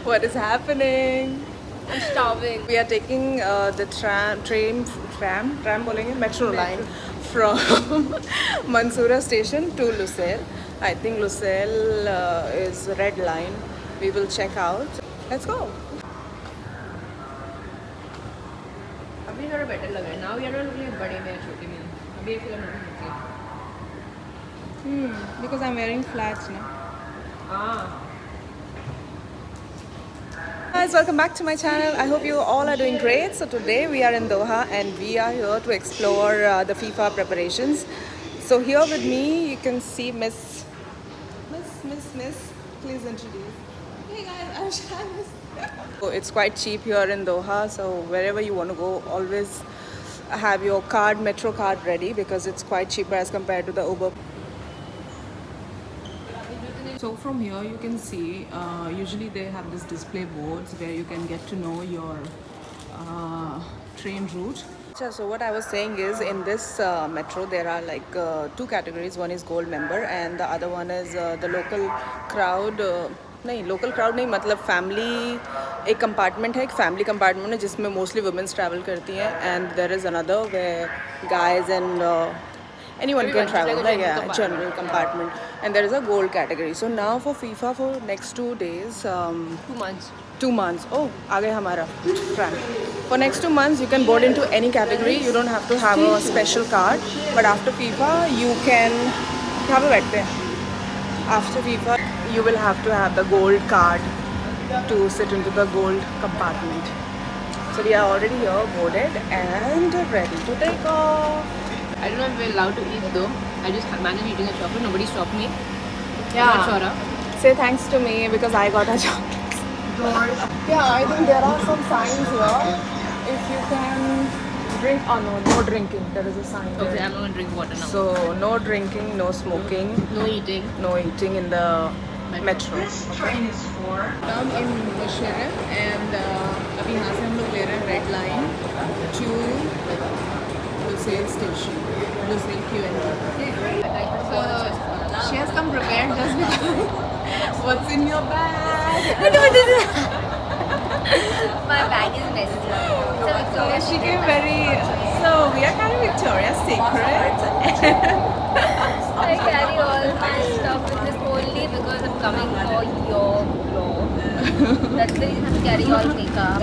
What is happening? I'm starving. We are taking the tram bolenge, metro line from Mansoura station to Lusail. I think Lusail is red line. We will check out. Let's go. अभी थोड़ा better लग रहा है. Now we are not looking at बड़े में छोटे में. अभी फिर हम लोग Because I'm wearing flats now. Guys, welcome back to my channel. I hope you all are doing great. So today we are in Doha and we are here to explore the FIFA preparations. So here with me you can see Miss. Please introduce. Hey guys, I'm Shanice. So it's quite cheap here in Doha. So wherever you want to go, always have your metro card ready because it's quite cheaper as compared to the Uber. So from here you can see usually they have this display boards where you can get to know your train route. So what I was saying is in this metro there are like two categories. One is gold member and the other one is the local crowd. नहीं local crowd नहीं मतलब family एक compartment है एक family compartment है जिसमें mostly women's travel करती हैं and there is another where guys and anyone can travel like general compartment and there is a gold category. So now for FIFA for next 2 days 2 months oh आ गया हमारा tram. For next 2 months you can board into any category. You don't have to have a special card, but after FIFA you can यहाँ पे बैठते हैं. After FIFA you will have to have the gold card to sit into the gold compartment. So we are already here boarded and ready to take off. I don't know if we're allowed to eat though. I just managed eating a chocolate. Nobody stopped me. Yeah. I'm not sure. Say thanks to me because I got a chocolate. Yeah, I think there are some signs here. If you can drink, oh no drinking. There is a sign there. Okay, I'm not gonna drink water now. So no drinking, no smoking, No eating. no eating in the metro. Train is for. हम इन Musharraf and अभी यहाँ से हम लोग ले रहे हैं red line to Lusail station. Lusail QN. So she has come prepared just because. What's in your bag? My bag is messy. So she came very. So we are carrying Victoria's Secret. I carry all my stuff with this only because I'm coming for your vlog. That's the reason I carry all makeup.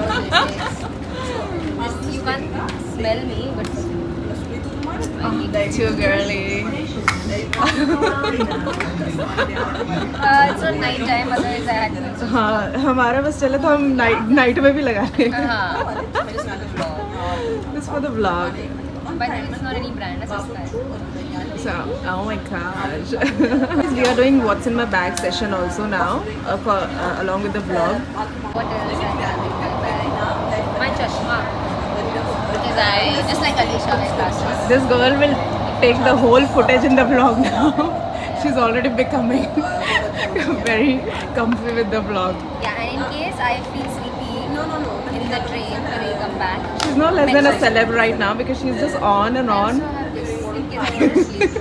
You can't smell me, but Too girly. it's not night time. Otherwise, I had to. हाँ हमारा बस चले तो हम night में भी लगा रहे हैं. Just for the vlog. This for the vlog. By the way, it's not any brand. It's just that. So, oh my gosh. We are doing what's in my bag session also now along with the vlog. What else I have in my bag? My chashma. Because I just like Alicia wear glasses. This girl will take the whole footage in the vlog now. She's already becoming very comfy with the vlog. Yeah, and in case I feel sleepy in the train when I come back. She's no less than a celeb right now because she's just on and on. I also have this in case I want to sleep.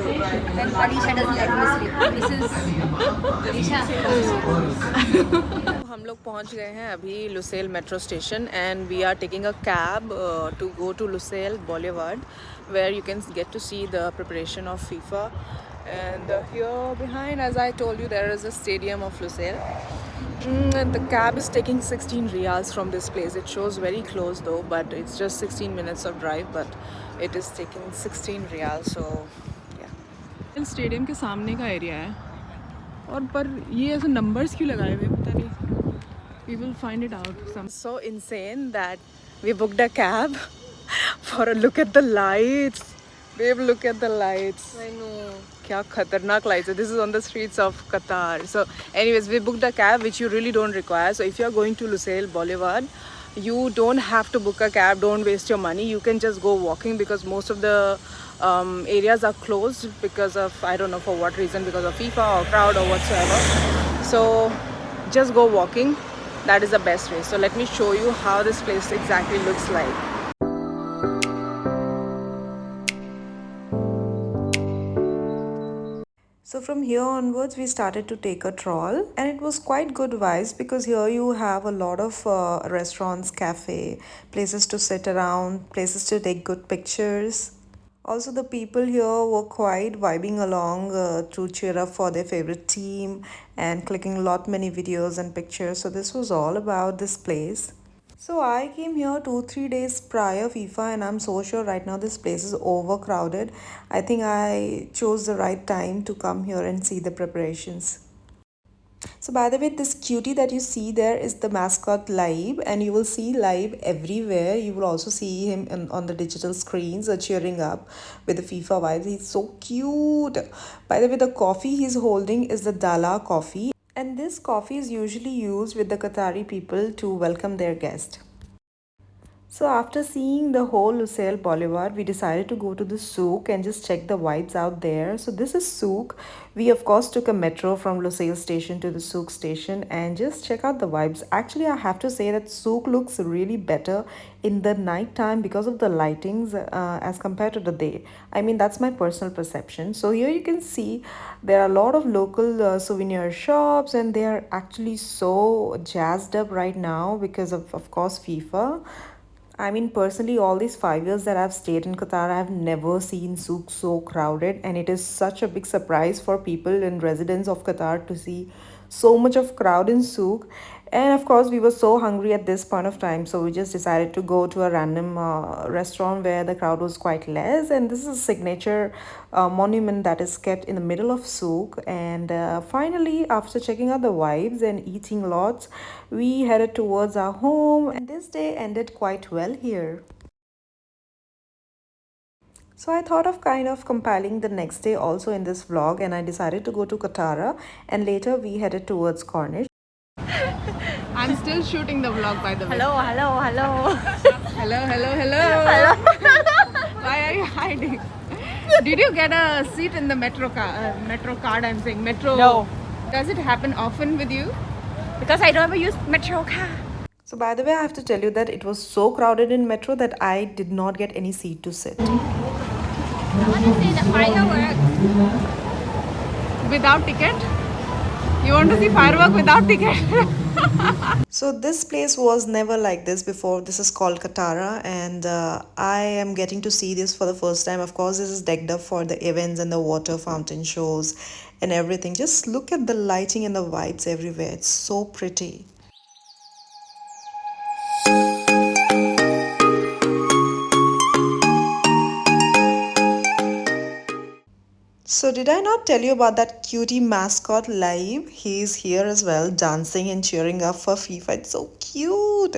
When Alicia doesn't let me sleep. This is Alicia. हम लोग पहुंच गए हैं अभी Lusail metro station and we are taking a cab to go to Lusail Bollywood where you can get to see the preparation of FIFA. And here behind, as I told you, there is a stadium of Lusail. And the cab is taking 16 riyals from this place. It shows very close though, but it's just 16 minutes of drive, but it is taking 16 riyals, so yeah. Stadium के सामने का area है और पर ये ऐसे numbers क्यों लगाए हुए पता नहीं. We will find it out. So insane that we booked a cab for a look at the lights. Babe, look at the lights. I know. Kya khatarnak lights. This is on the streets of Qatar. So anyways, we booked a cab which you really don't require. So if you are going to Lusail Boulevard, you don't have to book a cab. Don't waste your money. You can just go walking because most of the areas are closed because of, I don't know for what reason, because of FIFA or crowd or whatsoever. So just go walking. That is the best way. So let me show you how this place exactly looks like. So from here onwards, we started to take a trawl, and it was quite good vibes because here you have a lot of restaurants, cafe, places to sit around, places to take good pictures. Also, the people here were quite vibing along to cheer up for their favorite team and clicking a lot many videos and pictures. So this was all about this place. So I came here 2-3 days prior FIFA, and I'm so sure right now this place is overcrowded. I think I chose the right time to come here and see the preparations. So by the way, this cutie that you see there is the mascot Live, and you will see Live everywhere. You will also see him on the digital screens cheering up with the FIFA vibes. He's so cute. By the way, the coffee he's holding is the Dala coffee, and this coffee is usually used with the Qatari people to welcome their guest. So after seeing the whole Lusail Boulevard, we decided to go to the souk and just check the vibes out there. So this is souk. We of course took a metro from Lusail station to the souk station and just check out the vibes. Actually, I have to say that souk looks really better in the night time because of the lightings as compared to the day. I mean, that's my personal perception. So here you can see there are a lot of local souvenir shops, and they are actually so jazzed up right now because of course, FIFA. I mean, personally, all these 5 years that I've stayed in Qatar, I've never seen souk so crowded, and it is such a big surprise for people and residents of Qatar to see so much of crowd in souk. And of course, we were so hungry at this point of time, so we just decided to go to a random restaurant where the crowd was quite less. And this is a signature monument that is kept in the middle of souk. And finally, after checking out the vibes and eating lots, we headed towards our home. And this day ended quite well here. So I thought of kind of compiling the next day also in this vlog, and I decided to go to Katara, and later we headed towards Cornish. I'm still shooting the vlog, by the way. Hello, hello, hello. Hello, hello, hello. Why are you hiding? Did you get a seat in the metro car? Metro card, I'm saying. Metro. No. Does it happen often with you? Because I don't ever use metro car. So by the way, I have to tell you that it was so crowded in metro that I did not get any seat to sit. I want to see the fireworks. Without ticket? You want to see firework without ticket? So this place was never like this before. This is called Katara, and I am getting to see this for the first time. Of course, this is decked up for the events and the water fountain shows and everything. Just look at the lighting and the vibes everywhere. It's so pretty. So did I not tell you about that cutie mascot Live? He's here as well, dancing and cheering up for FIFA. It's so cute.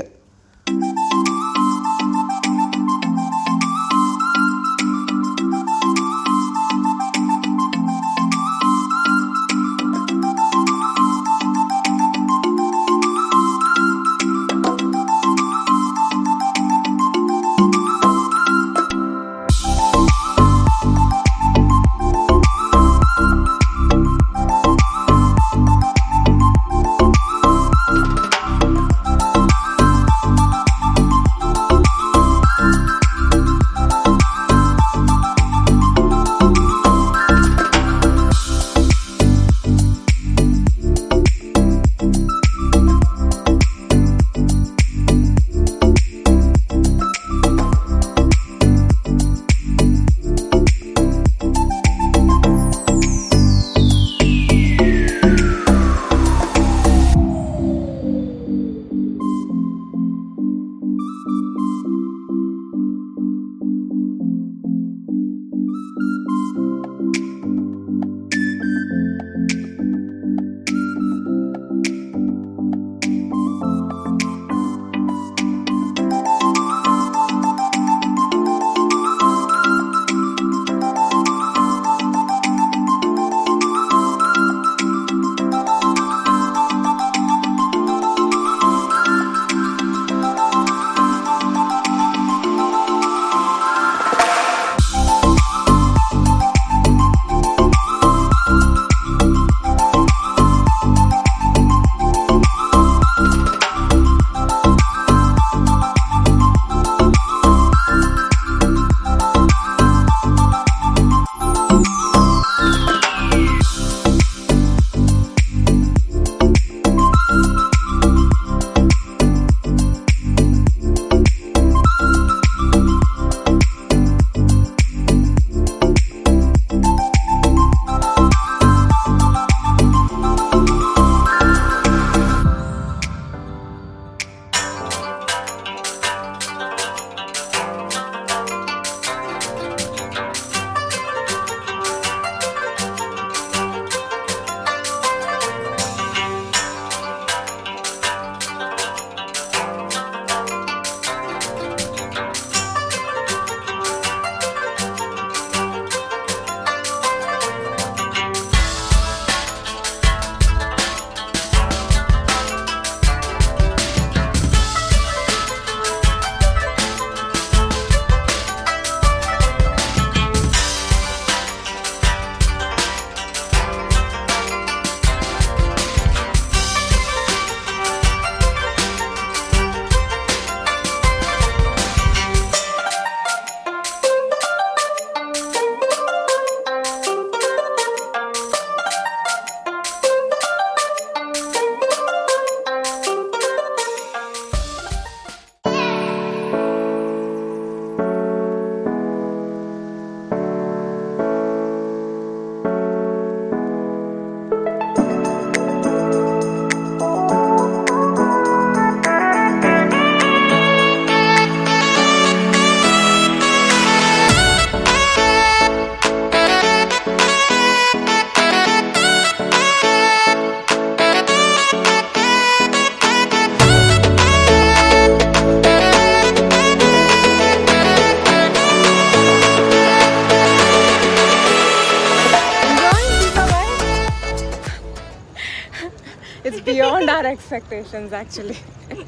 expectations actually. What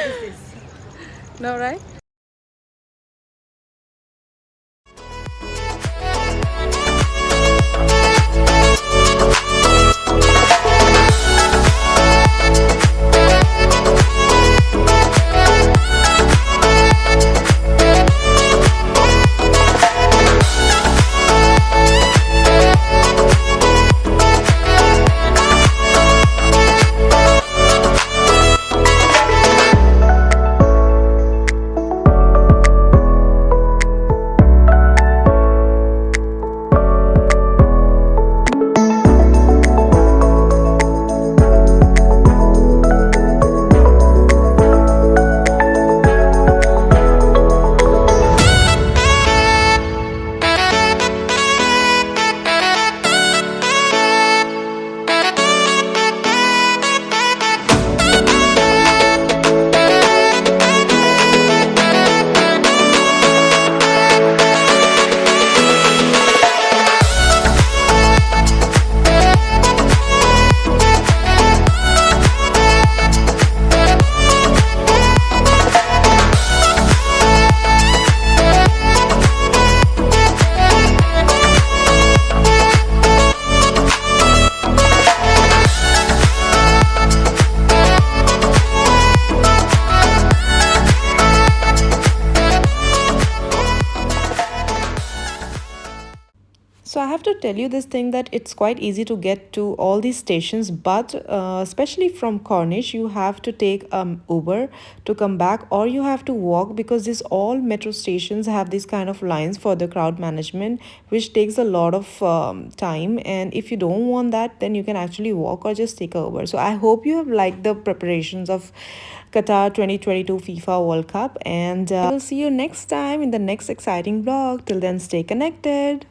is this? No, right? So I have to tell you this thing that it's quite easy to get to all these stations, but especially from Corniche, you have to take Uber to come back, or you have to walk, because these all metro stations have these kind of lines for the crowd management, which takes a lot of time. And if you don't want that, then you can actually walk or just take a Uber. So I hope you have liked the preparations of Qatar 2022 FIFA World Cup, and I will see you next time in the next exciting vlog. Till then, stay connected.